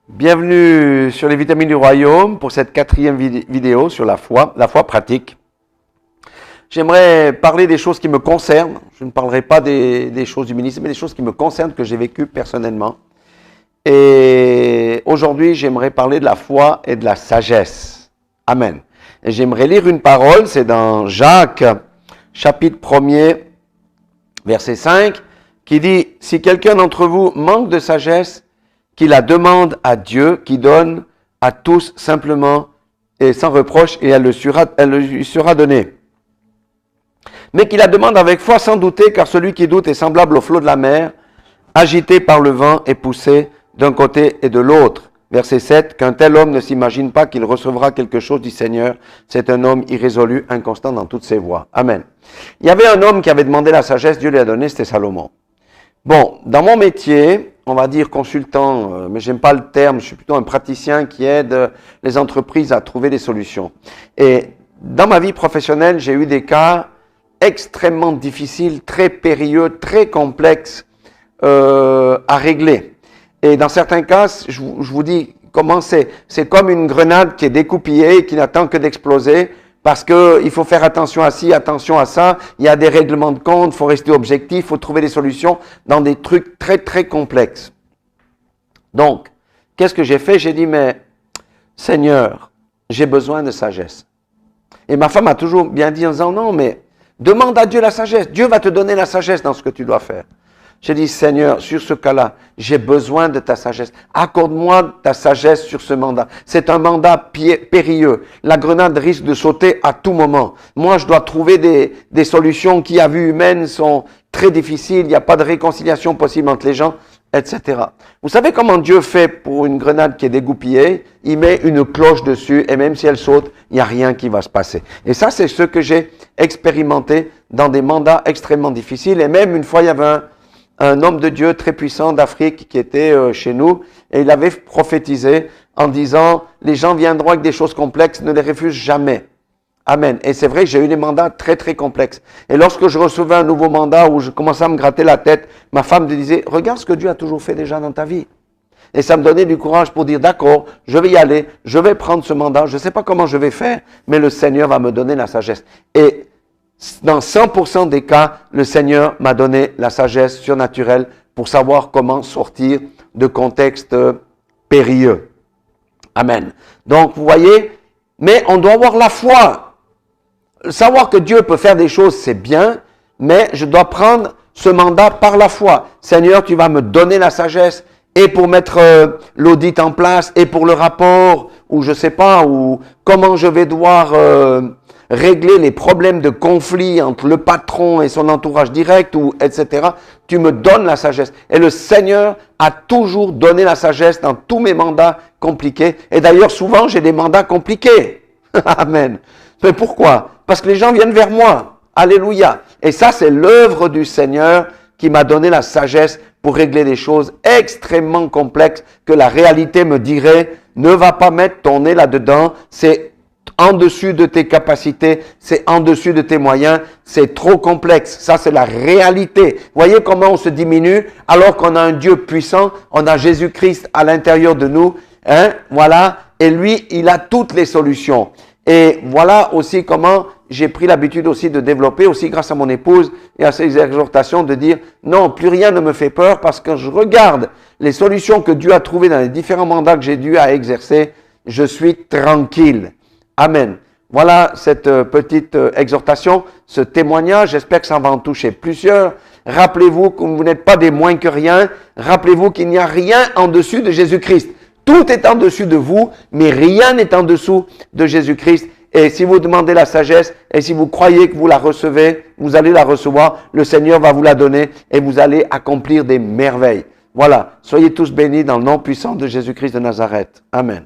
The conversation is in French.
Bienvenue sur les vitamines du royaume pour cette 4e vidéo sur la foi pratique. J'aimerais parler des choses qui me concernent. Je ne parlerai pas des choses du ministère, mais des choses qui me concernent, que j'ai vécues personnellement. Et aujourd'hui, j'aimerais parler de la foi et de la sagesse. Amen. Et j'aimerais lire une parole, c'est dans Jacques, chapitre 1er, verset 5, qui dit « Si quelqu'un d'entre vous manque de sagesse, qu'il la demande à Dieu, qui donne à tous simplement et sans reproche, et elle lui sera donnée. Mais qu'il la demande avec foi sans douter, car celui qui doute est semblable au flot de la mer, agité par le vent et poussé d'un côté et de l'autre. » Verset 7, « Qu'un tel homme ne s'imagine pas qu'il recevra quelque chose du Seigneur. C'est un homme irrésolu, inconstant dans toutes ses voies. » Amen. Il y avait un homme qui avait demandé la sagesse, Dieu lui a donné, c'était Salomon. Bon, dans mon métier, on va dire consultant, mais j'aime pas le terme, je suis plutôt un praticien qui aide les entreprises à trouver des solutions. Et dans ma vie professionnelle, j'ai eu des cas extrêmement difficiles, très périlleux, très complexes à régler. Et dans certains cas, je vous dis comment c'est. C'est comme une grenade qui est découpillée et qui n'attend que d'exploser. Parce qu'il faut faire attention à ci, attention à ça. Il y a des règlements de compte, il faut rester objectif, il faut trouver des solutions dans des trucs très, très complexes. Donc, qu'est-ce que j'ai fait? J'ai dit, mais Seigneur, j'ai besoin de sagesse. Et ma femme a toujours bien dit en disant, non, mais demande à Dieu la sagesse. Dieu va te donner la sagesse dans ce que tu dois faire. J'ai dit, Seigneur, sur ce cas-là, j'ai besoin de ta sagesse. Accorde-moi ta sagesse sur ce mandat. C'est un mandat périlleux. La grenade risque de sauter à tout moment. Moi, je dois trouver des solutions qui, à vue humaine, sont très difficiles. Il n'y a pas de réconciliation possible entre les gens, etc. Vous savez comment Dieu fait pour une grenade qui est dégoupillée? Il met une cloche dessus et même si elle saute, il n'y a rien qui va se passer. Et ça, c'est ce que j'ai expérimenté dans des mandats extrêmement difficiles. Et même une fois, il y avait un homme de Dieu très puissant d'Afrique qui était chez nous et il avait prophétisé en disant « Les gens viendront avec des choses complexes, ne les refuse jamais. » Amen. Et c'est vrai que j'ai eu des mandats très très complexes. Et lorsque je recevais un nouveau mandat où je commençais à me gratter la tête, ma femme me disait « Regarde ce que Dieu a toujours fait déjà dans ta vie. » Et ça me donnait du courage pour dire « D'accord, je vais y aller, je vais prendre ce mandat, je ne sais pas comment je vais faire, mais le Seigneur va me donner la sagesse. » Et dans 100% des cas, le Seigneur m'a donné la sagesse surnaturelle pour savoir comment sortir de contextes périlleux. Amen. Donc, vous voyez, mais on doit avoir la foi. Savoir que Dieu peut faire des choses, c'est bien, mais je dois prendre ce mandat par la foi. Seigneur, tu vas me donner la sagesse et pour mettre l'audit en place et pour le rapport, ou je sais pas, ou comment je vais devoir régler les problèmes de conflit entre le patron et son entourage direct, ou etc. Tu me donnes la sagesse. Et le Seigneur a toujours donné la sagesse dans tous mes mandats compliqués. Et d'ailleurs, souvent, j'ai des mandats compliqués. Amen. Mais pourquoi? Parce que les gens viennent vers moi. Alléluia. Et ça, c'est l'œuvre du Seigneur qui m'a donné la sagesse pour régler des choses extrêmement complexes que la réalité me dirait, ne va pas mettre ton nez là-dedans, c'est en dessus de tes capacités, c'est en dessus de tes moyens, c'est trop complexe. Ça, c'est la réalité. Voyez comment on se diminue alors qu'on a un Dieu puissant, on a Jésus-Christ à l'intérieur de nous, hein, voilà, et lui, il a toutes les solutions. Et voilà aussi comment j'ai pris l'habitude aussi de développer, aussi grâce à mon épouse et à ses exhortations, de dire non, plus rien ne me fait peur parce que je regarde les solutions que Dieu a trouvées dans les différents mandats que j'ai dû à exercer, je suis tranquille. Amen. Voilà cette petite exhortation, ce témoignage. J'espère que ça va en toucher plusieurs. Rappelez-vous que vous n'êtes pas des moins que rien. Rappelez-vous qu'il n'y a rien en dessus de Jésus-Christ. Tout est en dessus de vous, mais rien n'est en dessous de Jésus-Christ. Et si vous demandez la sagesse, et si vous croyez que vous la recevez, vous allez la recevoir. Le Seigneur va vous la donner et vous allez accomplir des merveilles. Voilà. Soyez tous bénis dans le nom puissant de Jésus-Christ de Nazareth. Amen.